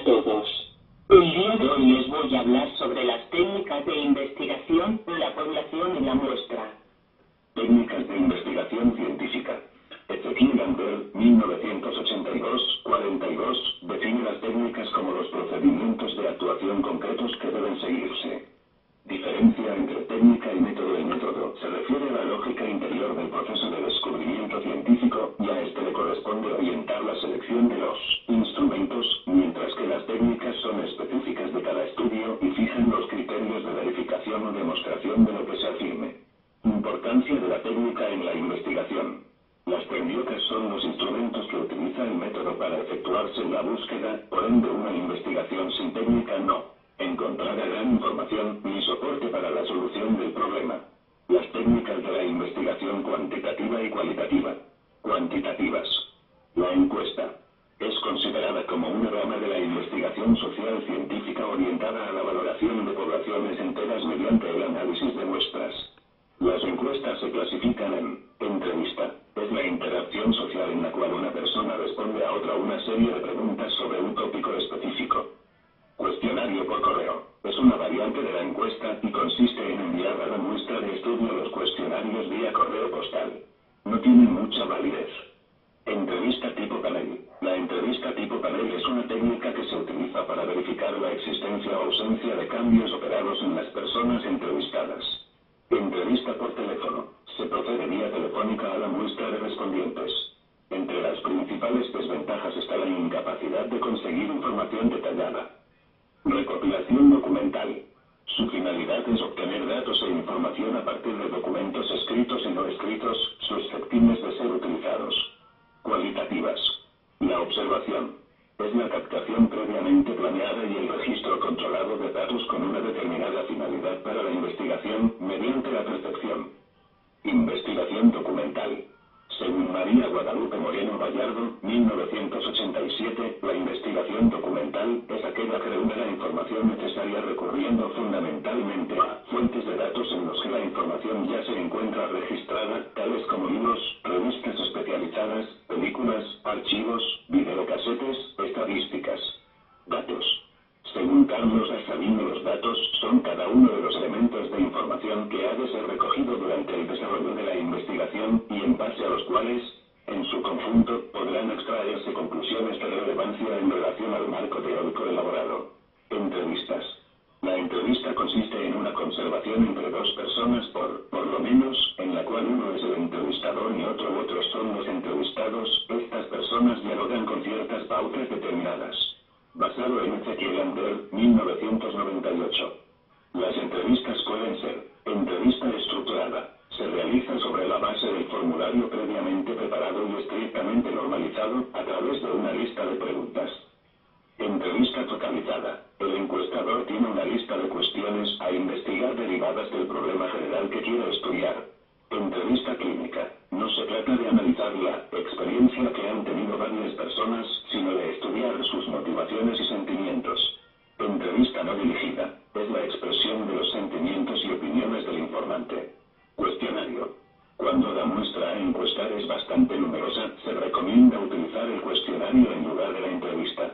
todos. El día de hoy les voy a hablar sobre las técnicas de investigación de la población en la muestra. Técnicas de investigación científica. Ezequiel Ander, 1982-42, define las técnicas como los procedimientos de actuación concretos que deben seguirse. Diferencia entre técnica y método. El método se refiere a la lógica interior del proceso de descubrimiento científico y a este le corresponde orientar la selección de los instrumentos, mientras que las técnicas son específicas de cada estudio y fijan los criterios de verificación o demostración de lo que se afirme. Importancia de la técnica en la investigación. Las técnicas son los instrumentos que utiliza el método para efectuarse la búsqueda, por ende una investigación sin técnica no encontrará gran información ni soporte para la solución del problema. Las técnicas de la investigación cuantitativa y cualitativa. Cuantitativas. La encuesta es considerada como una rama de la investigación social científica orientada a la valoración de poblaciones enteras mediante el análisis de muestras. Las encuestas se clasifican en entrevista. Es la interacción social en la cual una persona responde a otra una serie de preguntas sobre un tópico específico. Cuestionario por correo. Es una variante de la encuesta y consiste en enviar a la muestra de estudio los cuestionarios vía correo postal. No tienen mucha validez. Entrevista tipo panel. La entrevista tipo panel es una técnica que se utiliza para verificar la existencia o ausencia de cambios operados en las personas entrevistadas. Entrevista por teléfono. Se procede vía telefónica a la muestra de respondientes. Entre las principales desventajas está la incapacidad de conseguir información detallada. Recopilación documental. Su finalidad es obtener datos e información a partir de documentos escritos y no escritos, susceptibles de ser utilizados. Cualitativas. La observación. Es la captación previamente planeada y el registro controlado de datos con una determinada finalidad para la investigación, mediante la percepción. Investigación documental. Según María Guadalupe Moreno Gallardo, 1987, la investigación documental es aquella que reúne la información necesaria recurriendo fundamentalmente a fuentes de datos en los que la información ya se encuentra registrada, tales como libros, revistas especializadas, películas, archivos, videocasetes, estadísticas. Datos. Según Carlos Asabino, los datos son cada uno de los elementos de información que ha de ser recogido durante el desarrollo de la investigación y en base a los cuales, en su conjunto, podrán extraerse conclusiones de relevancia en relación al marco teórico elaborado. Entrevistas. La entrevista consiste en una conversación entre dos personas por lo menos, en la cual uno es el entrevistador y otros son los entrevistados. Estas personas dialogan con ciertas pautas determinadas. Basado en Ezequiel Ander, 1998. Las entrevistas pueden ser: entrevista estructurada. Se realiza sobre la base del formulario previamente preparado y estrictamente normalizado, a través de una lista de preguntas. Entrevista focalizada. El encuestador tiene una lista de cuestiones a investigar derivadas del problema general que quiere estudiar. Entrevista clínica. No se trata de analizar la experiencia que han tenido varias personas, sino de estudiar sus motivaciones y sentimientos. Entrevista no dirigida. Es la expresión de los sentimientos y opiniones del informante. Cuestionario. Cuando la muestra a encuestar es bastante numerosa, se recomienda utilizar el cuestionario en lugar de la entrevista.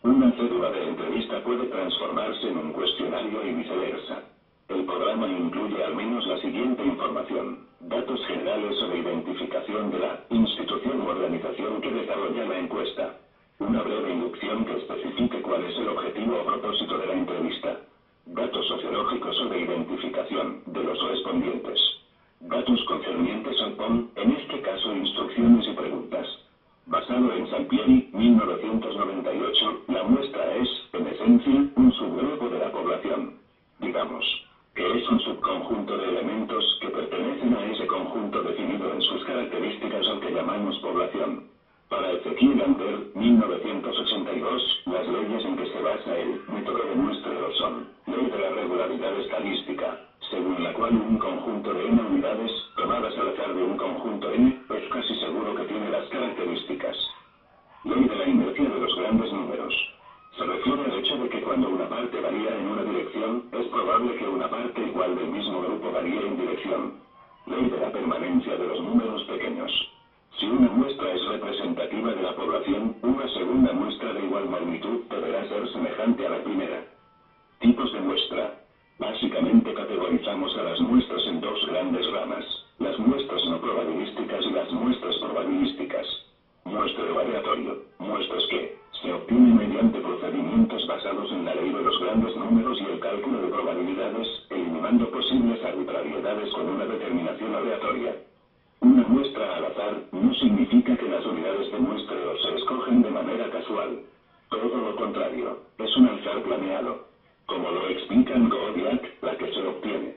Una cédula de entrevista puede transformarse en un cuestionario y viceversa. El programa incluye al menos la siguiente información: datos generales sobre identificación de la institución u organización que desarrolla la encuesta. Una breve inducción que especifique cuál es el objetivo o propósito de la entrevista. Datos sociológicos o de identificación de los respondientes. Datos concernientes al PON, en este caso instrucciones y preguntas. Basado en Sampieri, 1998, la muestra es, en esencia, un subgrupo de la población. Digamos que es un subconjunto de elementos que pertenecen a ese conjunto definido en sus características al que llamamos población. Para Ezequiel Ander, 1982, las leyes en que se basa el método de muestreo son: ley de la regularidad estadística, según la cual un conjunto de n unidades, tomadas al azar de un conjunto n, es casi seguro que tiene las características. Ley de la inercia de los grandes números. Se refiere al hecho de que cuando una parte varía en una dirección, es probable que una parte igual del mismo grupo varíe en dirección. Ley de la permanencia de los números pequeños. Si una muestra es representativa de la población, una segunda muestra de igual magnitud deberá ser semejante a la primera. Tipos de muestra. Básicamente categorizamos a las muestras en dos grandes ramas: las muestras no probabilísticas y las muestras probabilísticas. Muestreo aleatorio. Muestras que se obtienen mediante procedimientos basados en la ley de los grandes números y el cálculo de probabilidades, eliminando posibles arbitrariedades con una determinación aleatoria. Una muestra al azar no significa que las unidades de muestreo se escogen de manera casual. Todo lo contrario, es un azar planeado. Como lo explica Godiak, la que se obtiene.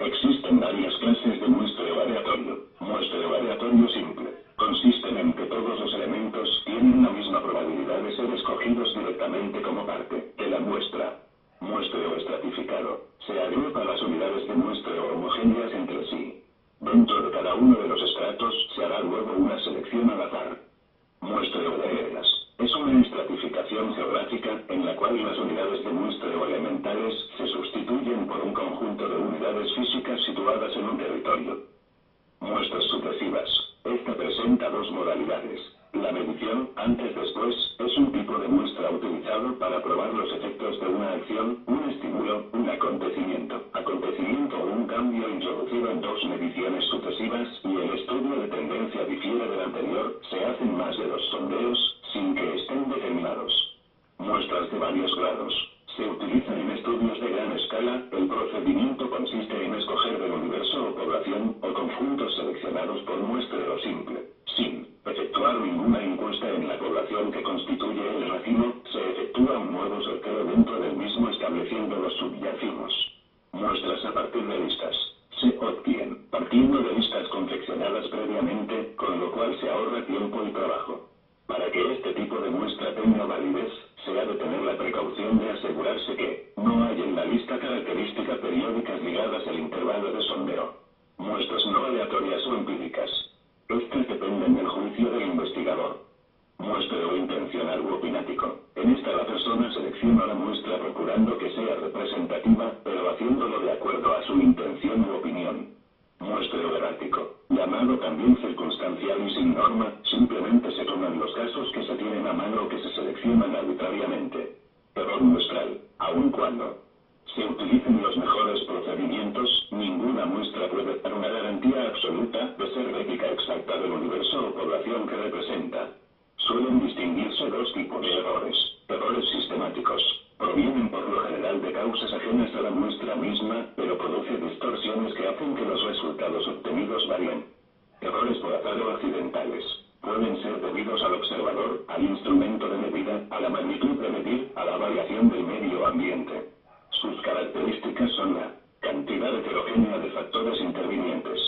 Existen varias clases de muestreo aleatorio. Muestreo aleatorio simple. Consisten en que todos los elementos tienen la misma probabilidad de ser escogidos directamente como parte de la muestra. Muestreo estratificado. Se agrupa las unidades de muestreo homogéneas entre sí. Dentro de cada uno de los estratos se hará luego una selección al azar. Muestreo de reglas. Es una estratificación geográfica en la cual las unidades de muestreo elementales se sustituyen por un conjunto de unidades físicas situadas en un territorio. Muestras sucesivas. Esta presenta dos modalidades. La medición, antes-después, es un tipo de muestra utilizado para probar los efectos de una acción, un estímulo, un acontecimiento o un cambio introducido en dos mediciones sucesivas, y el estudio de tendencia difiere del anterior. Se hacen más de dos sondeos, sin que estén determinados. Muestras de varios grados. Se utiliza en estudios de gran escala. El procedimiento consiste en escoger del universo o población, o conjuntos seleccionados por muestreo simple, sin efectuar ninguna encuesta en la población que constituye el racimo. Se efectúa un nuevo sorteo dentro del mismo estableciendo los subyacimos. Muestras a partir de listas. Se obtienen partiendo de listas confeccionadas previamente, con lo cual se ahorra tiempo y trabajo. Para que este tipo de muestra tenga validez, se ha de tener la precaución de asegurarse que no hay en la lista características periódicas ligadas al intervalo de sondeo. Muestras no aleatorias o empíricas. Estas dependen del juicio del investigador. Muestreo intencional u opinático. En esta la persona selecciona la muestra procurando que sea representativa, pero haciéndolo de acuerdo a su intención u opinión. Muestreo errático. Llamado también circunstancial y sin norma, simplemente se toman los casos que se tienen a mano o que se seleccionan arbitrariamente. Error muestral. Aun cuando se utilicen los mejores procedimientos, ninguna muestra puede dar una garantía absoluta de ser réplica exacta del universo o población que representa. Suelen distinguirse dos tipos de errores. Errores sistemáticos. Provienen por lo general de causas ajenas a la muestra misma, pero produce distorsiones que hacen que los resultados obtenidos varíen. Errores por azar o accidentales. Pueden ser debidos al observador, al instrumento de medida, a la magnitud de medir, a la variación del medio ambiente. Sus características son la cantidad heterogénea de factores intervinientes.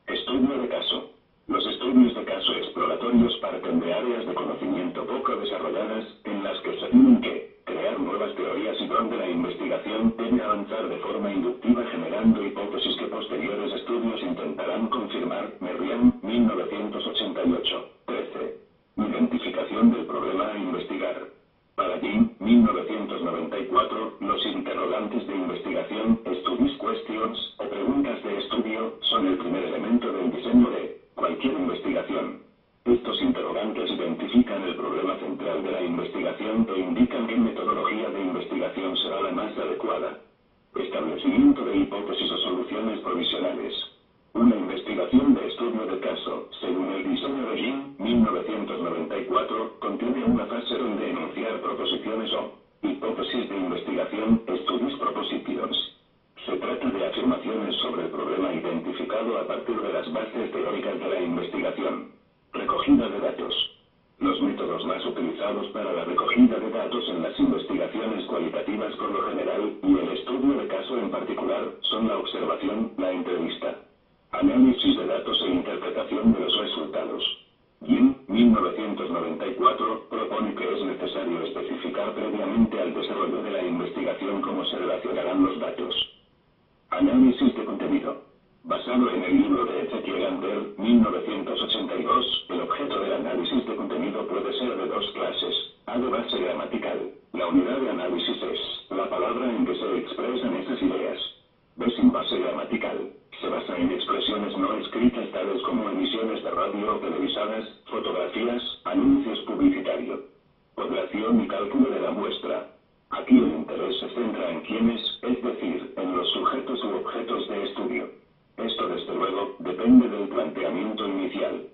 Estudio de caso. Los estudios de caso exploratorios parten de áreas de conocimiento poco desarrolladas, en las que se tienen que crear nuevas teorías y donde la investigación debe avanzar de forma inductiva generando hipótesis que posteriores estudios intentarán confirmar. Merriam, 1988. 13. Identificación del problema a investigar. Paradigm, 1994. Los interrogantes de investigación, studies questions, o preguntas de estudio, son el primer elemento del diseño de cualquier investigación. Estos interrogantes identifican el problema central de la investigación e indican qué metodología de investigación será la más adecuada. Establecimiento de hipótesis o soluciones provisionales. Una investigación de estudio de caso, según el diseño de Jim, 1994, contiene una fase donde enunciar proposiciones o hipótesis de investigación, studies propositions. Se trata de afirmaciones sobre el problema identificado a partir de las bases teóricas de la investigación. Recogida de datos. Los métodos más utilizados para la recogida de datos en las investigaciones cualitativas por lo general, y el estudio de caso en particular, son la observación, la entrevista, análisis de datos e interpretación de los resultados. Jim, 1994, propone que es necesario especificar previamente al desarrollo de la investigación cómo se relacionarán los datos. Análisis de contenido. Basado en el libro de Ezekiel Ander, 1982, el objeto del análisis de contenido puede ser de dos clases. A de base gramatical. La unidad de análisis es la palabra en que se expresan esas ideas. B sin base gramatical. Se basa televisadas, fotografías, anuncios publicitarios. Población y cálculo de la muestra. Aquí el interés se centra en quiénes, es decir, en los sujetos u objetos de estudio. Esto, desde luego, depende del planteamiento inicial.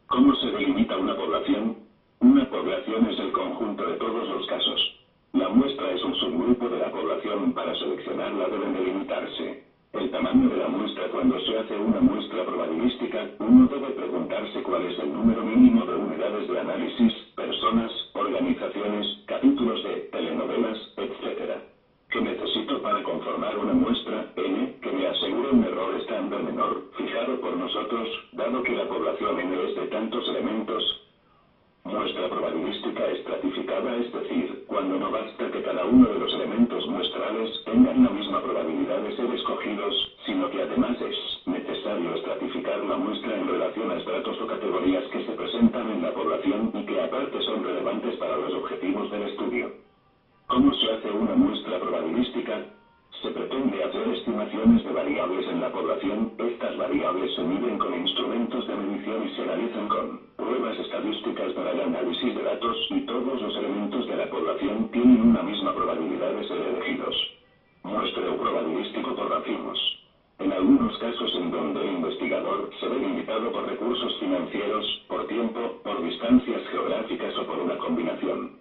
¿Cómo se delimita una población? Una población es el conjunto de todos los casos. La muestra es un subgrupo de la población. Para seleccionarla deben delimitarse. El tamaño de la muestra. Cuando se hace una muestra probabilística, uno debe preguntarse cuál es el número mínimo de unidades de análisis, personas, organizaciones, capítulos de telenovelas, etc. ¿Qué necesito para conformar una muestra? N, que me asegure un error estándar menor, fijado por nosotros, dado que la población N es de tantos elementos. Muestra probabilística estratificada, es decir, cuando no basta que cada uno de los elementos muestrales tengan la misma probabilidad de ser escogidos, sino que además es necesario estratificar la muestra en relación a estratos o categorías que se presentan en la población y que aparte son relevantes para los objetivos del estudio. ¿Cómo se hace una muestra probabilística? Se pretende hacer estimaciones de variables en la población. Estas variables se miden con instrumentos de medición y se analizan con pruebas estadísticas para el análisis de datos, y todos los elementos de la población tienen una misma probabilidad de ser elegidos. Muestreo probabilístico por racimos. En algunos casos en donde el investigador se ve limitado por recursos financieros, por tiempo, por distancias geográficas o por una combinación.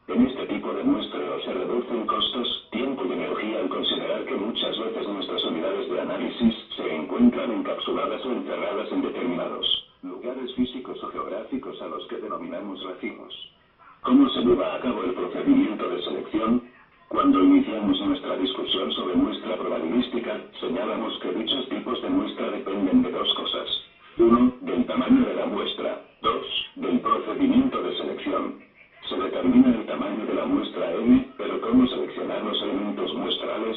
En este tipo de muestreo se reducen costos, tiempo y energía al considerar que muchas veces nuestras unidades de análisis se encuentran encapsuladas o encerradas en determinados lugares físicos o geográficos a los que denominamos racimos. ¿Cómo se lleva a cabo el procedimiento de selección? Cuando iniciamos nuestra discusión sobre muestra probabilística, señalamos que dichos tipos de muestra dependen de dos cosas. 1. Del tamaño de la muestra. 2. Del procedimiento de selección. Se determina el tamaño de la muestra N, pero ¿cómo seleccionar los elementos muestrales?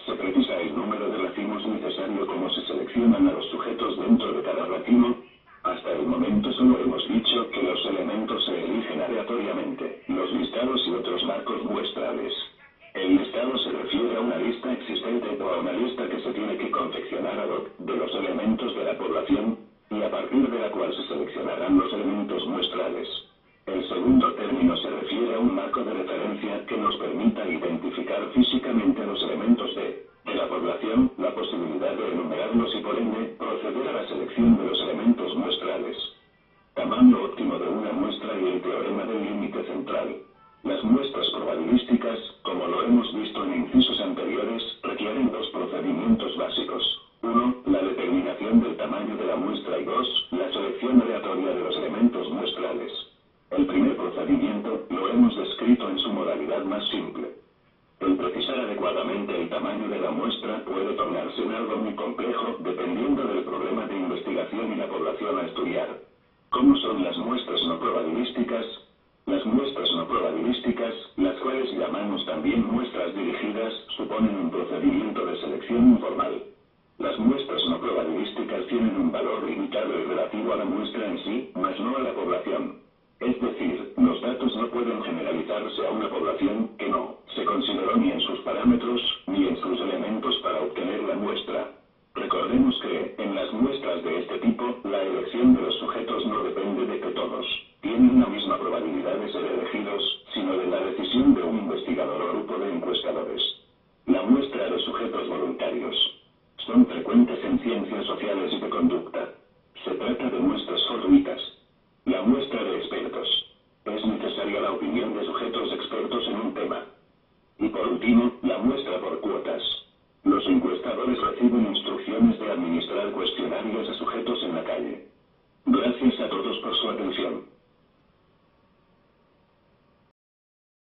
Se precisa el número de racimos necesario. ¿Cómo se seleccionan a los sujetos dentro de cada racimo? Hasta el momento solo hemos dicho que los elementos se eligen aleatoriamente, los listados y otros marcos muestrales. El listado se refiere a una lista existente o a una lista que se tiene que confeccionar ad hoc de los elementos de la población, y a partir de la cual se seleccionarán los elementos muestrales. El segundo término se refiere a un marco de referencia que nos permita identificar físicamente los elementos de la población, la posibilidad de enumerarlos y por ende proceder a la selección de los elementos muestrales. Tamaño óptimo de una muestra y el teorema del límite central. Las muestras probabilísticas, como lo hemos visto en incisos anteriores, requieren dos procedimientos básicos. 1. La determinación del tamaño de la muestra y 2. La selección aleatoria de los elementos muestrales. El primer procedimiento lo hemos descrito en su modalidad más simple. El precisar adecuadamente el tamaño de la muestra puede tornarse en algo muy complejo dependiendo del problema de investigación y la población a estudiar. ¿Cómo son las muestras no probabilísticas? Las muestras no probabilísticas, las cuales llamamos también muestras dirigidas, suponen un procedimiento de selección informal. Las muestras no probabilísticas tienen un valor limitado y relativo a la muestra en sí, mas no a la población. Es decir, los datos no pueden generalizarse a una población que no se consideró ni en sus parámetros, ni en sus elementos para obtener la muestra. Recordemos que, en las muestras de este tipo, la elección de los sujetos no depende de que todos tienen la misma probabilidad de ser elegidos, sino de la decisión de un investigador o grupo de encuestadores. La muestra de sujetos voluntarios. Son frecuentes en ciencias sociales y de conducta. Se trata de muestras fortuitas. La muestra de expertos. Es necesaria la opinión de sujetos expertos en un tema. Y por último, la muestra por